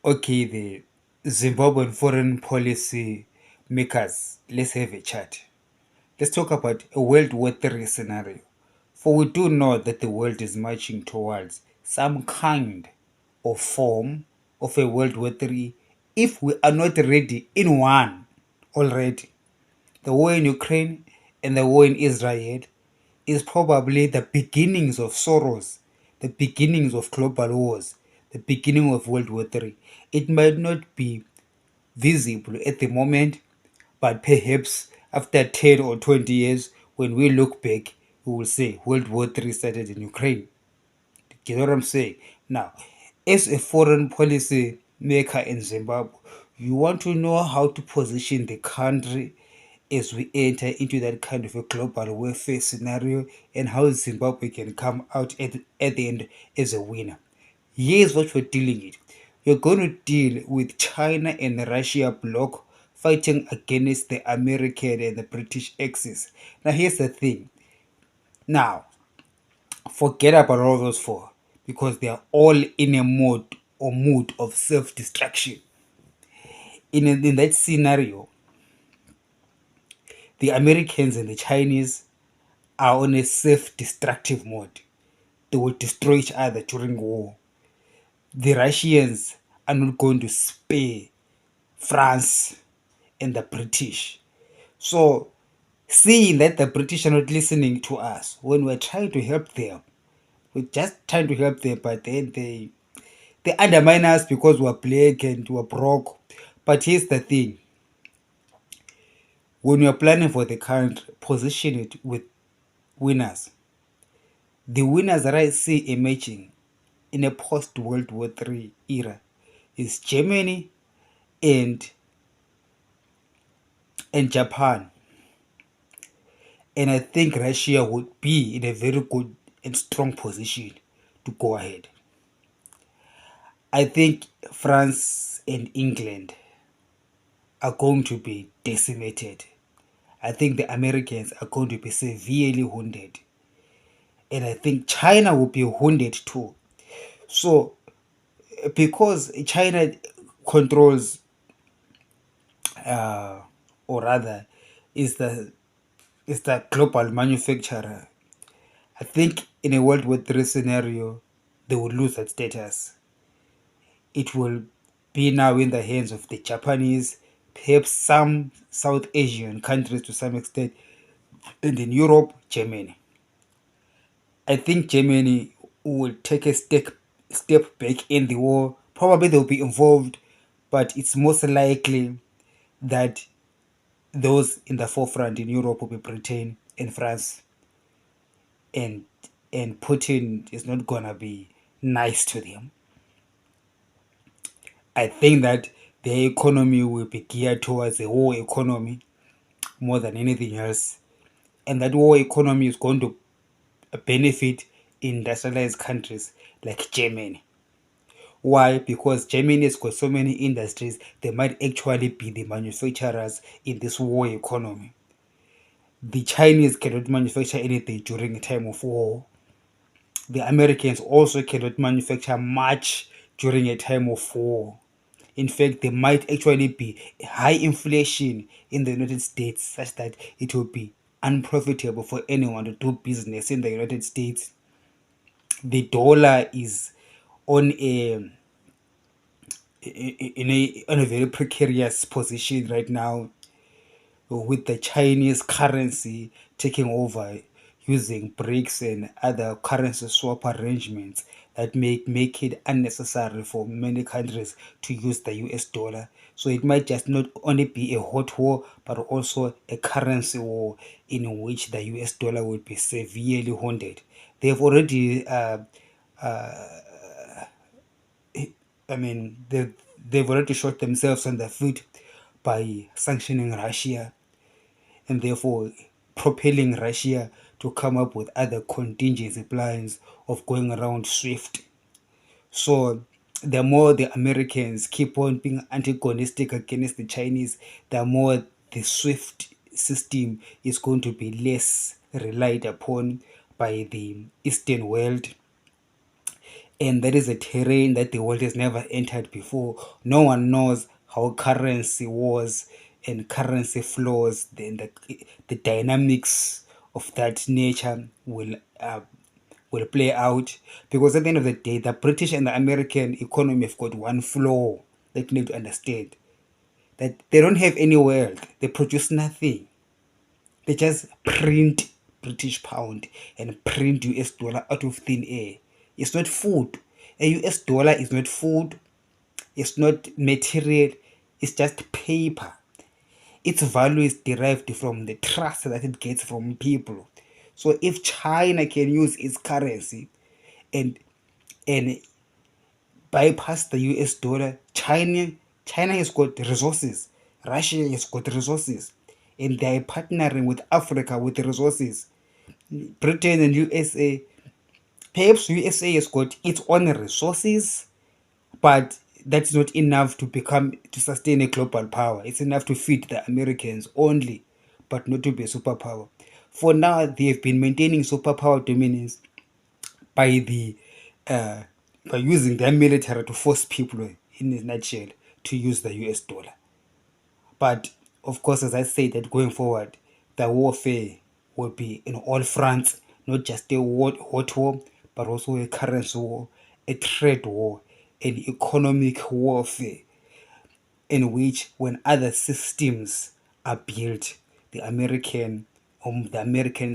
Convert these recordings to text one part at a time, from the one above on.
Okay, the Zimbabwean foreign policy makers, let's have a chat. Let's talk about a World War III scenario. For we do know that the world is marching towards some kind of form of a World War III if we are not ready in one already. The war in Ukraine and the war in Israel is probably the beginnings of sorrows, the beginnings of global wars, the beginning of World War III. It might not be visible at the moment, but perhaps after 10 or 20 years, when we look back, we will say World War III started in Ukraine. You know what I'm saying? Now, as a foreign policy maker in Zimbabwe, you want to know how to position the country as we enter into that kind of a global warfare scenario and how Zimbabwe can come out at the end as a winner. Here's what we're dealing with. We're going to deal with China and the Russia bloc fighting against the American and the British axis. Now, here's the thing. Now, forget about all those four because they are all in a mood of self-destruction. In that scenario, the Americans and the Chinese are on a self-destructive mode. They will destroy each other during war. The Russians are not going to spare France and the British. So, seeing that the British are not listening to us when we're trying to help them, we're just trying to help them, but then they undermine us because we're black and we're broke. But here's the thing: when you're planning for the country, position it with winners. The winners that I see emerging in a post World War III era is Germany and Japan. And I think Russia would be in a very good and strong position to go ahead. I think France and England are going to be decimated. I think the Americans are going to be severely wounded. And I think China will be wounded too. So, because China controls, uh, or rather, is the global manufacturer, I think in a World War III scenario, they will lose that status. It will be now in the hands of the Japanese, perhaps some South Asian countries to some extent, and in Europe, Germany. I think Germany will take a step back in the war. Probably they'll be involved, but it's most likely that those in the forefront in Europe will be Britain and France, and Putin is not gonna be nice to them. I think that their economy will be geared towards a war economy more than anything else, and that war economy is going to benefit industrialized countries like Germany. Why? Because Germany has got so many industries, they might actually be the manufacturers in this war economy. The Chinese cannot manufacture anything during a time of war. The Americans also cannot manufacture much during a time of war. In fact, there might actually be high inflation in the United States such that it will be unprofitable for anyone to do business in the United States. The dollar is on a very precarious position right now, with the Chinese currency taking over using BRICS and other currency swap arrangements that make it unnecessary for many countries to use the US dollar. So it might just not only be a hot war, but also a currency war in which the US dollar will be severely wounded. They've already they've already shot themselves on the foot by sanctioning Russia and therefore propelling Russia to come up with other contingency plans of going around SWIFT. So the more the Americans keep on being antagonistic against the Chinese, the more the SWIFT system is going to be less relied upon by the Eastern world. And that is a terrain that the world has never entered before. No one knows how currency was and currency flows, then the dynamics of that nature will play out. Because at the end of the day, the British and the American economy have got one flaw that you need to understand, that they don't have any wealth, they produce nothing. They just print British pound and print US dollar out of thin air. It's not food. A US dollar is not food. It's not material. It's just paper. Its value is derived from the trust that it gets from people. So if China can use its currency and and bypass the US dollar, China has got resources. Russia has got resources. And they are partnering with Africa with the resources. Britain and USA, perhaps USA has got its own resources, but that's not enough to sustain a global power. It's enough to feed the Americans only, but not to be a superpower. For now, they have been maintaining superpower dominance by the uh, by using their military to force people, in a nutshell, to use the US dollar. But of course, as I say, that going forward, the warfare will be in all fronts, not just a hot war, but also a currency war, a trade war, an economic warfare, in which when other systems are built, the American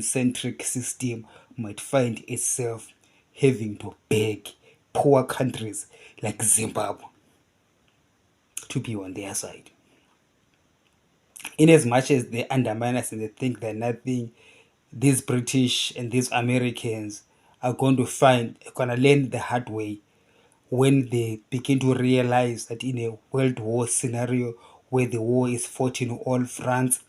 centric system might find itself having to beg poor countries like Zimbabwe to be on their side. In as much as they undermine us and they think they're nothing, these British and these Americans are gonna learn the hard way when they begin to realize that in a world war scenario where the war is fought in all fronts,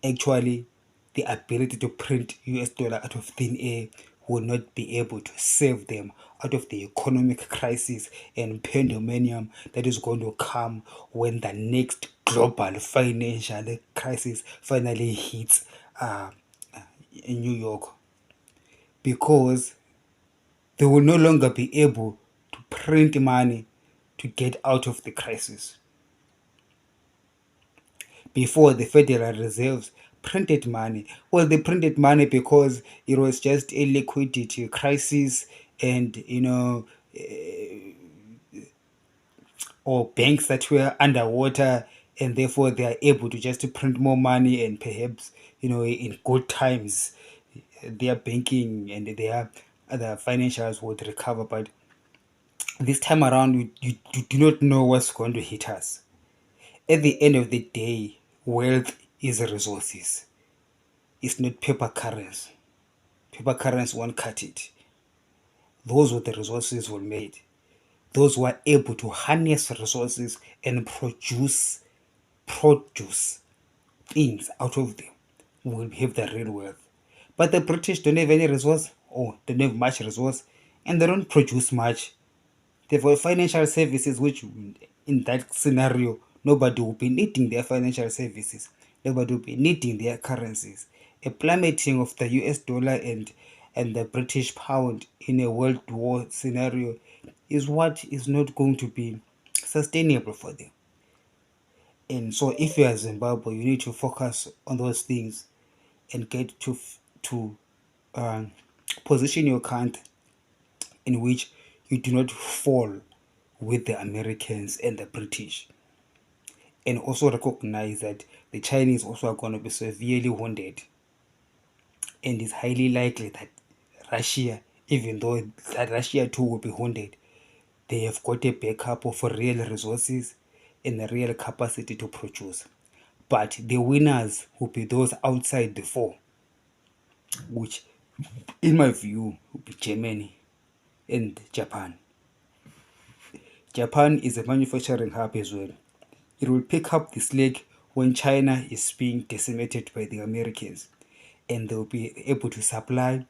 actually the ability to print US dollar out of thin air will not be able to save them out of the economic crisis and pandemonium that is going to come when the next global financial crisis finally hits in New York, because they will no longer be able to print money to get out of the crisis. Before, the Federal Reserves printed money. Well, they printed money because it was just a liquidity crisis, and or banks that were underwater, and therefore they are able to just print more money, and perhaps in good times their banking and their other financials would recover. But this time around, you do not know what's going to hit us. At the end of the day, wealth is resources. It's not paper currency. Paper currency won't cut it. Those were the resources were made. Those who are able to harness resources and produce things out of them will have the real wealth. But the British don't have any resource, or don't have much resource, and they don't produce much. Therefore, financial services, which in that scenario, nobody will be needing their financial services. Nobody will be needing their currencies. A plummeting of the US dollar and the British pound in a world war scenario is what is not going to be sustainable for them. And so, if you are Zimbabwe, you need to focus on those things and get to uh, position your country in which you do not fall with the Americans and the British. And also recognize that the Chinese also are going to be severely wounded. And it's highly likely that Russia, even though that Russia too will be wounded, they have got a backup of real resources and a real capacity to produce. But the winners will be those outside the four, which, in my view, will be Germany and Japan. Japan is a manufacturing hub as well. It will pick up the slack when China is being decimated by the Americans, and they will be able to supply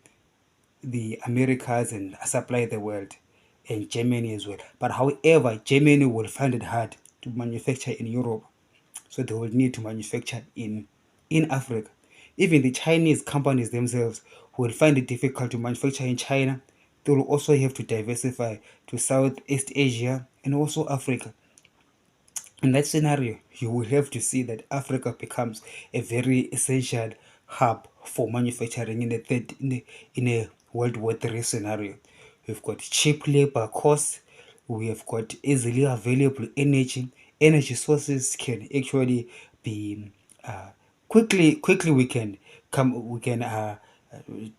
the Americas and supply the world, and Germany as well. But however, Germany will find it hard to manufacture in Europe, so they will need to manufacture in Africa. Even the Chinese companies themselves will find it difficult to manufacture in China they will also have to diversify to Southeast Asia and also Africa. In that scenario, you will have to see that Africa becomes a very essential hub for manufacturing in a World War III scenario. We've got cheap labor costs, we have got easily available energy. Energy sources can actually be quickly we can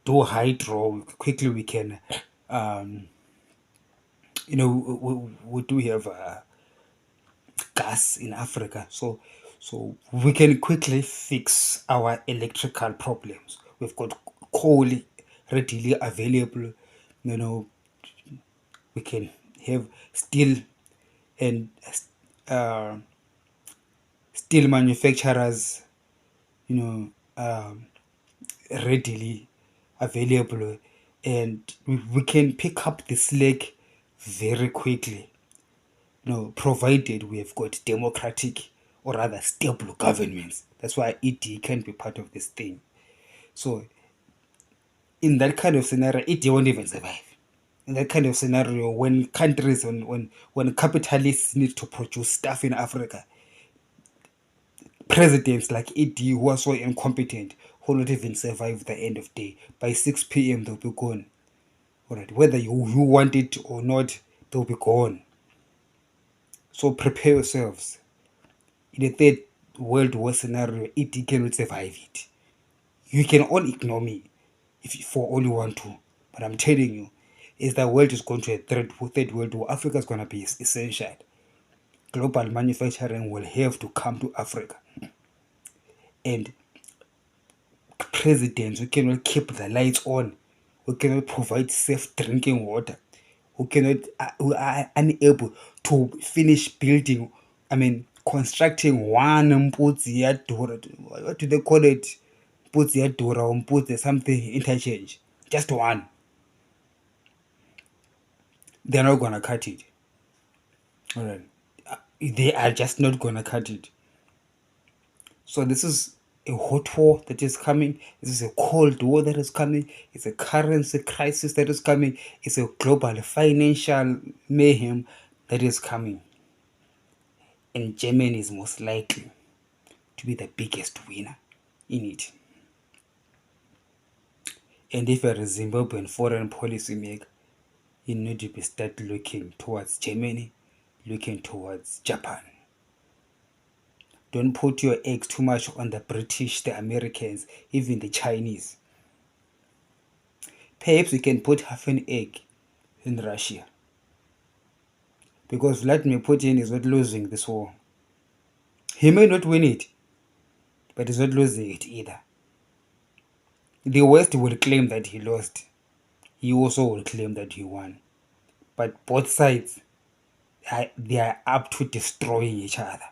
do hydro quickly. We can we do have gas in Africa. So we can quickly fix our electrical problems. We've got coal readily available. You know, we can have steel and uh, steel manufacturers, you know, readily available, and we can pick up the slack very quickly, provided we have got democratic or rather stable governments. That's why ED can be part of this thing. So, in that kind of scenario, ED won't even survive. In that kind of scenario, when countries, when capitalists need to produce stuff in Africa, presidents like ED who are so incompetent who will not even survive the end of day. By 6 p.m., they'll be gone. All right, whether you want it or not, they'll be gone. So prepare yourselves. In a third world war scenario, it cannot survive it. You can all ignore me if for all you want to, but I'm telling you, is the world is going to a third world war, Africa is going to be essential. Global manufacturing will have to come to Africa, and presidents who cannot keep the lights on, who cannot provide safe drinking water, who are unable to finish building, constructing one Mputsi Yadura, what do they call it? Mputsi Yadura or Mputsi something interchange. Just one. They're not gonna cut it. Alright. They are just not gonna cut it. So this is a hot war that is coming. This is a cold war that is coming. It's a currency crisis that is coming. It's a global financial mayhem that is coming. And Germany is most likely to be the biggest winner in it. And if you're a Zimbabwean foreign policy maker, you need to be start looking towards Germany, looking towards Japan. Don't put your eggs too much on the British, the Americans, even the Chinese. Perhaps we can put half an egg in Russia. Because Vladimir Putin is not losing this war. He may not win it, but he's not losing it either. The West will claim that he lost. He also will claim that he won. But both sides, they are up to destroying each other.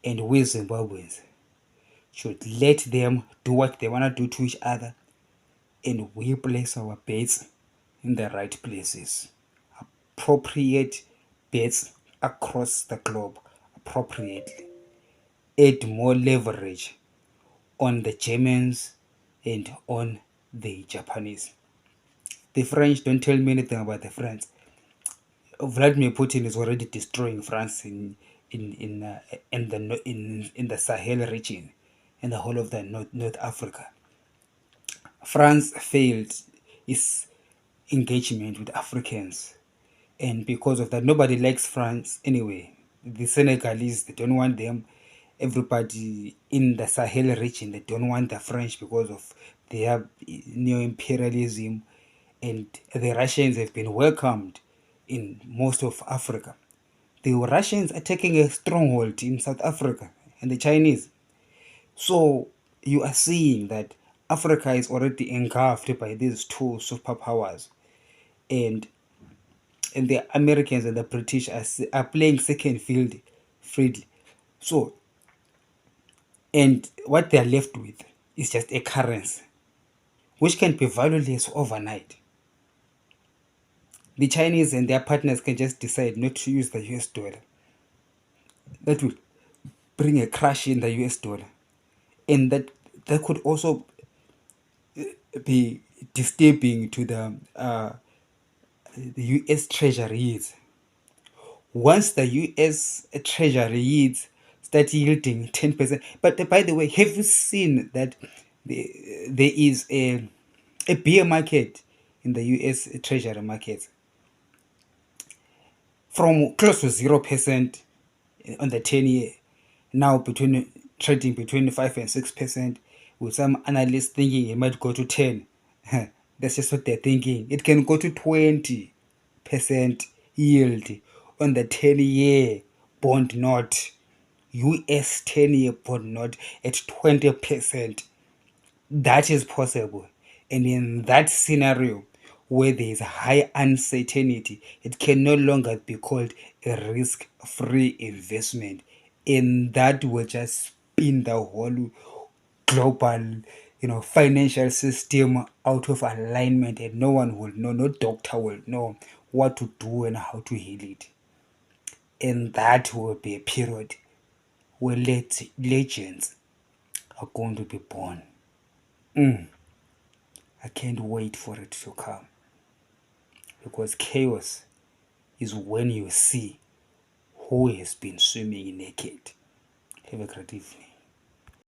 And we Zimbabweans should let them do what they want to do to each other, and we place our bets in the right places. Appropriate bets across the globe appropriately. Add more leverage on the Germans and on the Japanese. The French, don't tell me anything about the French. Vladimir Putin is already destroying France in the Sahel region, in the whole of the North Africa. France failed its engagement with Africans, and because of that, nobody likes France anyway. The Senegalese, they don't want them. Everybody in the Sahel region, they don't want the French because of their neo-imperialism, and the Russians have been welcomed in most of Africa. The Russians are taking a stronghold in South Africa, and the Chinese. So you are seeing that Africa is already engulfed by these two superpowers, and the Americans and the British are playing second field freely. So, and what they are left with is just a currency which can be valueless overnight. The Chinese and their partners can just decide not to use the US dollar. That will bring a crash in the US dollar. And that could also be disturbing to the US Treasury yields. Once the US Treasury yields start yielding 10%, but by the way, have you seen that there is a bear market in the US Treasury market from close to 0% on the 10-year, now between trading between 5 and 6%, with some analysts thinking it might go to 10. That's just what they're thinking. It can go to 20% yield on the 10-year bond note, US 10-year bond note at 20%. That is possible. And in that scenario, where there is high uncertainty, it can no longer be called a risk-free investment. And that will just spin the whole global, financial system out of alignment, and no one will know, no doctor will know what to do and how to heal it. And that will be a period where legends are going to be born. I can't wait for it to come, because chaos is when you see who has been swimming naked. Have a great evening.